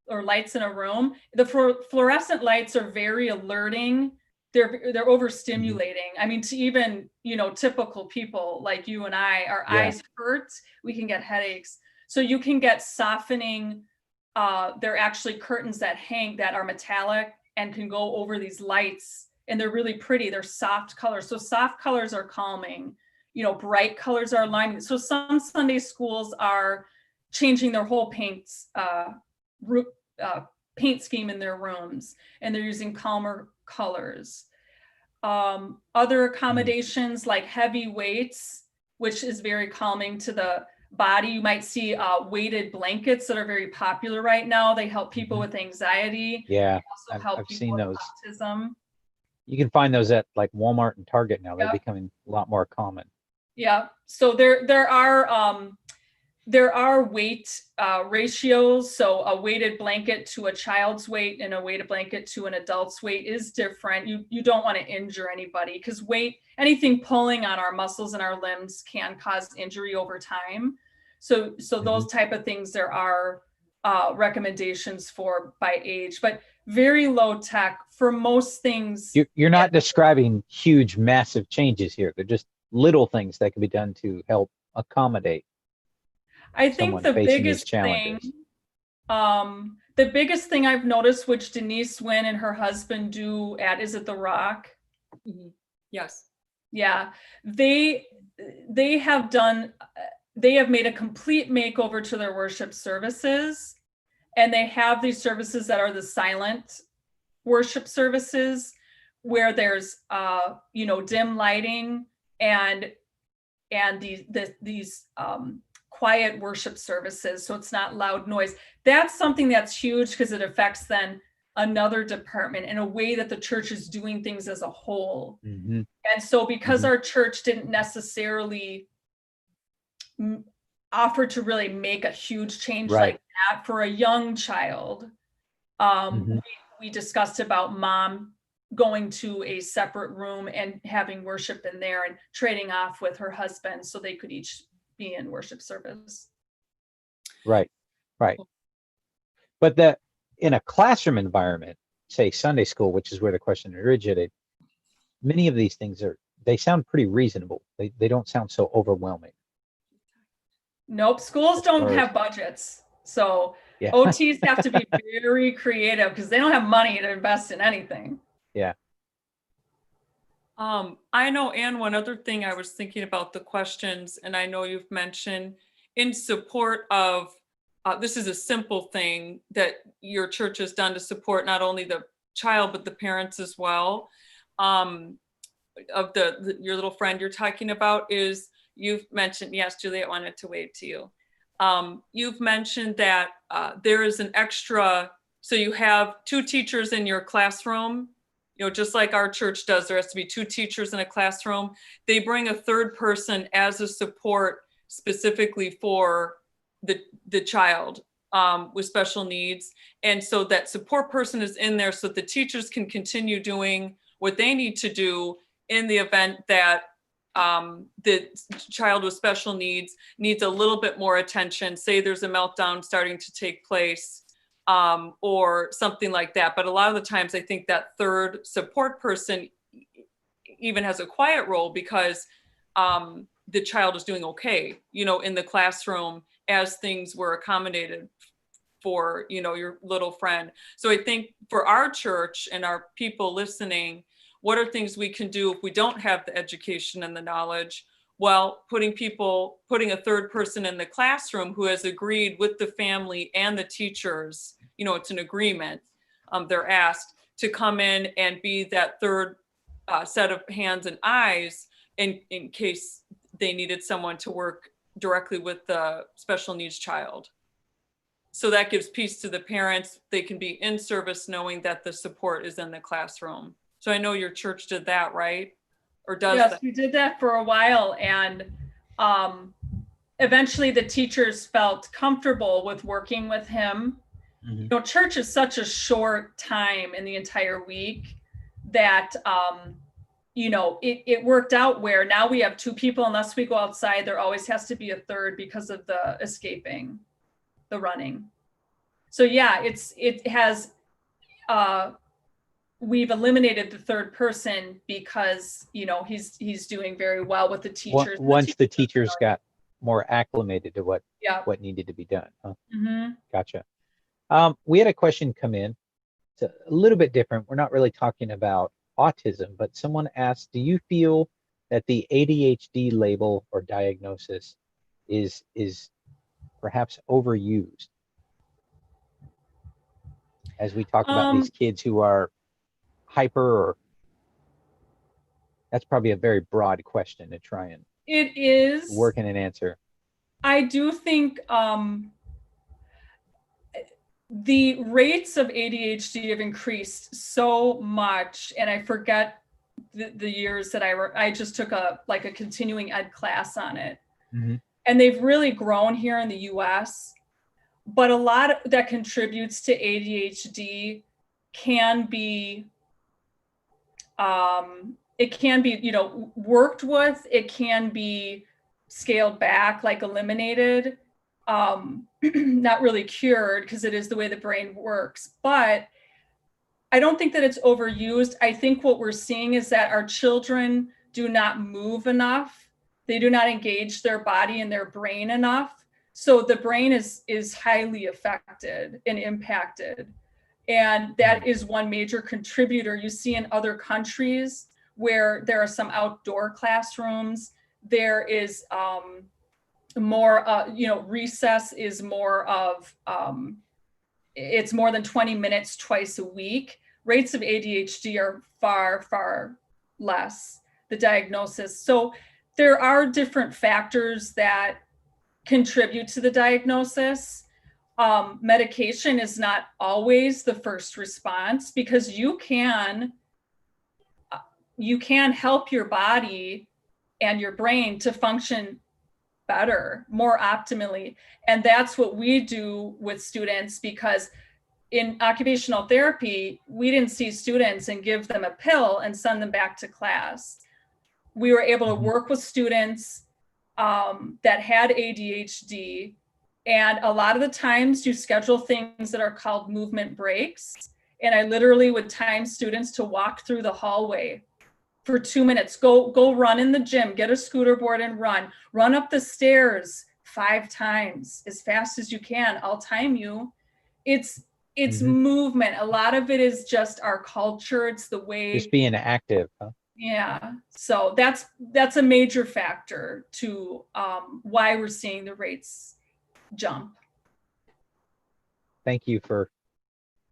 or lights in a room, the fluorescent lights are very alerting. They're overstimulating. I mean, to even, typical people like you and I, our eyes hurt, we can get headaches. So you can get softening. They're actually curtains that hang that are metallic and can go over these lights, and they're really pretty. They're soft colors. So soft colors are calming. Bright colors are alarming. So some Sunday schools are changing their whole paint scheme in their rooms, and they're using calmer colors. Other accommodations like heavy weights, which is very calming to the body. You might see weighted blankets that are very popular right now. They help people with anxiety. Yeah, They also help I've people seen with those. autism. You can find those at like Walmart and Target now. They're Yep. becoming a lot more common. Yeah. So there are weight ratios. So a weighted blanket to a child's weight and a weighted blanket to an adult's weight is different. You don't want to injure anybody, because anything pulling on our muscles and our limbs can cause injury over time. So those type of things there are recommendations for by age, but very low tech for most things. You're not describing huge, massive changes here. They're just little things that can be done to help accommodate. I think the biggest thing I've noticed, which Denise Wynn and her husband do at, is it The Rock? Yes. Yeah. They have made a complete makeover to their worship services, and they have these services that are the silent worship services, where there's dim lighting and these quiet worship services, so it's not loud noise. That's something that's huge, because it affects then another department in a way that the church is doing things as a whole. And so because our church didn't necessarily offer to really make a huge change like that for a young child, we discussed about mom going to a separate room and having worship in there and trading off with her husband so they could each be in worship service. Right. But in a classroom environment, say Sunday school, which is where the question originated, many of these things they sound pretty reasonable. They don't sound so overwhelming. Nope, schools don't have budgets. So OTs have to be very creative, because they don't have money to invest in anything. Yeah. I know, Anne, one other thing I was thinking about the questions, and I know you've mentioned in support of, this is a simple thing that your church has done to support not only the child, but the parents as well. Of your little friend you're talking about, is you've mentioned, yes, Juliet wanted to wave to you. You've mentioned that there is an extra, so you have 2 teachers in your classroom. Just like our church does, there has to be 2 teachers in a classroom. They bring a third person as a support specifically for the child with special needs. And so that support person is in there so the teachers can continue doing what they need to do in the event that the child with special needs needs a little bit more attention. Say there's a meltdown starting to take place, or something like that. But a lot of the times I think that third support person even has a quiet role, because the child is doing okay, in the classroom as things were accommodated for, your little friend. So I think for our church and our people listening, what are things we can do if we don't have the education and the knowledge? Well, putting a third person in the classroom who has agreed with the family and the teachers, it's an agreement. They're asked to come in and be that third set of hands and eyes in case they needed someone to work directly with the special needs child. So that gives peace to the parents. They can be in service knowing that the support is in the classroom. So I know your church did that, right? Or does yes, that? We did that for a while, and eventually the teachers felt comfortable with working with him. Church is such a short time in the entire week that it worked out where now we have 2 people. Unless we go outside, there always has to be a third because of the escaping, the running. So yeah, it has, we've eliminated the third person because, you know, he's doing very well with the teachers. Once the teachers got more acclimated to what Yeah. needed to be done. Huh? Mm-hmm. Gotcha. We had a question come in. It's a little bit different. We're not really talking about autism, but someone asked, do you feel that the ADHD label or diagnosis is perhaps overused as we talk about these kids who are hyper, or that's probably a very broad question to try and it is work in an answer. I do think the rates of ADHD have increased so much, and I forget the years that I just took a continuing ed class on it. Mm-hmm. And they've really grown here in the US, but a lot that contributes to ADHD can be it can be, you know, worked with, it can be scaled back, like eliminated, not really cured, because it is the way the brain works. But I don't think that it's overused. I think what we're seeing is that our children do not move enough. They do not engage their body and their brain enough. So the brain is highly affected and impacted. And that is one major contributor. You see in other countries where there are some outdoor classrooms, there is more, you know, recess is more of, it's more than 20 minutes twice a week. Rates of ADHD are far, far less, the diagnosis. So there are different factors that contribute to the diagnosis. Medication is not always the first response, because you can help your body and your brain to function better, more optimally. And that's what we do with students, because in occupational therapy, we didn't see students and give them a pill and send them back to class. We were able to work with students that had ADHD. And a lot of the times you schedule things that are called movement breaks. And I literally would time students to walk through the hallway for 2 minutes, go run in the gym, get a scooter board and run up the stairs 5 times as fast as you can. I'll time you. It's movement. A lot of it is just our culture. It's the way, just being active. Huh? Yeah. So that's a major factor to why we're seeing the rates jump. Thank you for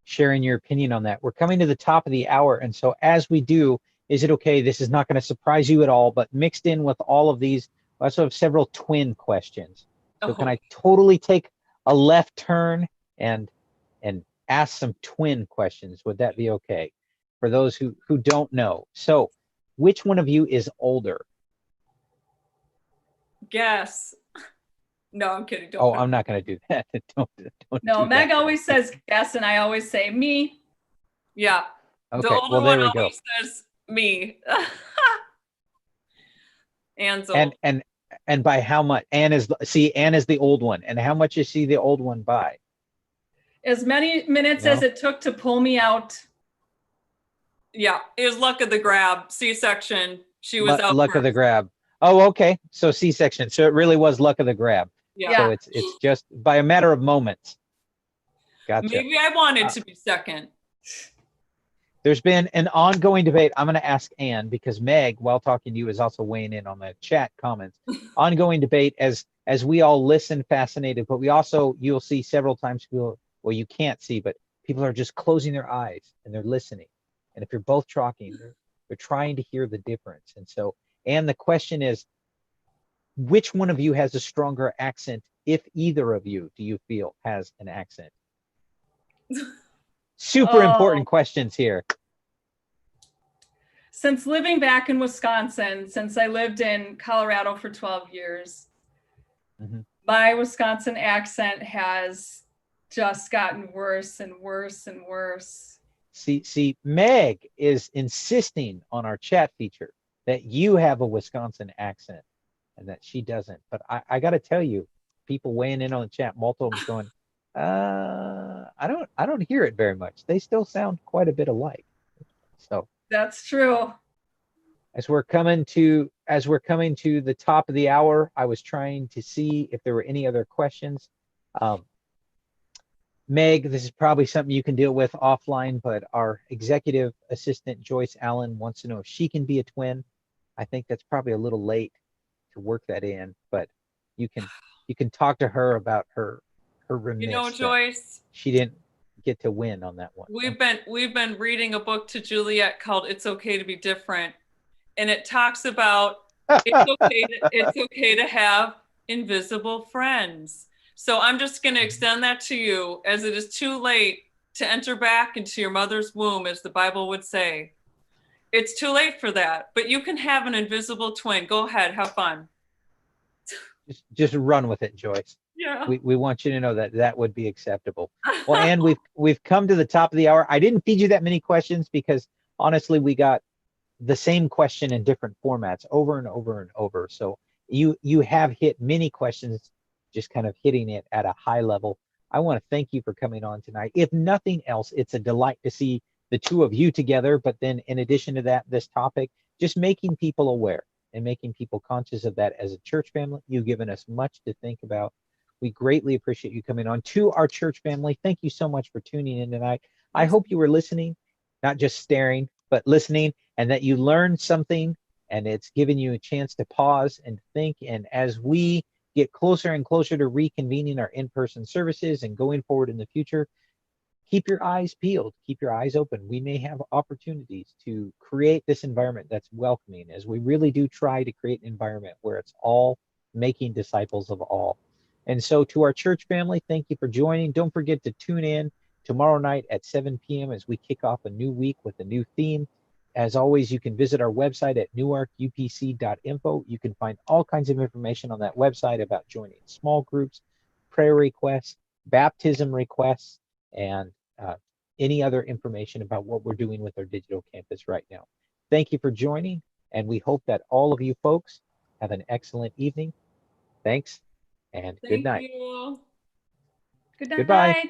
sharing your opinion on that. We're coming to the top of the hour. And so as we do, is it okay? This is not going to surprise you at all, but mixed in with all of these, I also have several twin questions. So can I totally take a left turn and ask some twin questions? Would that be okay for those who don't know? So which one of you is older? Guess. No, I'm kidding. Don't. Oh, I'm not going to do that. Don't No, do Meg that. always says guess, and I always say me. Yeah. Okay, the older well, there one we go. always says me. Anne's old. And by how much? Anne is the old one. And how much is she the old one by? As many minutes as it took to pull me out. Yeah, it was luck of the grab. C-section. She was out luck first. of the grab. Oh, okay. So C-section. So it really was luck of the grab. Yeah. So it's just by a matter of moments. Gotcha. Maybe I wanted to be second. There's been an ongoing debate. I'm going to ask Anne, because Meg, while talking to you, is also weighing in on the chat comments. Ongoing debate as we all listen, fascinated, but we also, you'll see several times people, well, you can't see, but people are just closing their eyes and they're listening. And if you're both talking, they're trying to hear the difference. And so, Anne, the question is, which one of you has a stronger accent, if either of you, do you feel, has an accent? Super important questions here. Since living back in Wisconsin, since I lived in Colorado for 12 years, my Wisconsin accent has just gotten worse and worse and worse. See, Meg is insisting on our chat feature that you have a Wisconsin accent and that she doesn't. But I got to tell you, people weighing in on the chat, multiple of them going, I don't hear it very much. They still sound quite a bit alike. So That's true. as we're coming to the top of the hour, I was trying to see if there were any other questions. Meg, this is probably something you can deal with offline, but our executive assistant, Joyce Allen, wants to know if she can be a twin. I think that's probably a little late to work that in, but you can talk to her about her You know, remiss that Joyce, she didn't get to win on that one. we've been reading a book to Juliet called It's Okay to Be Different. And it talks about it's okay to have invisible friends. So I'm just going to extend that to you, as it is too late to enter back into your mother's womb, as the Bible would say. It's too late for that, but you can have an invisible twin. Go ahead, have fun. Just run with it, Joyce. Yeah. We want you to know that that would be acceptable. Well, Anne, we've come to the top of the hour. I didn't feed you that many questions because honestly, we got the same question in different formats over and over and over. So you have hit many questions, just kind of hitting it at a high level. I want to thank you for coming on tonight. If nothing else, it's a delight to see the two of you together. But then in addition to that, this topic, just making people aware and making people conscious of that as a church family. You've given us much to think about. We greatly appreciate you coming on. To our church family, thank you so much for tuning in tonight. I hope you were listening, not just staring, but listening, and that you learned something, and it's given you a chance to pause and think. And as we get closer and closer to reconvening our in-person services and going forward in the future, keep your eyes peeled, keep your eyes open. We may have opportunities to create this environment that's welcoming, as we really do try to create an environment where it's all making disciples of all. And so to our church family, thank you for joining. Don't forget to tune in tomorrow night at 7 p.m. as we kick off a new week with a new theme. As always, you can visit our website at newarkupc.info. You can find all kinds of information on that website about joining small groups, prayer requests, baptism requests, and any other information about what we're doing with our digital campus right now. Thank you for joining, and we hope that all of you folks have an excellent evening. Thanks, and good night. Thank you. Good Goodbye. night.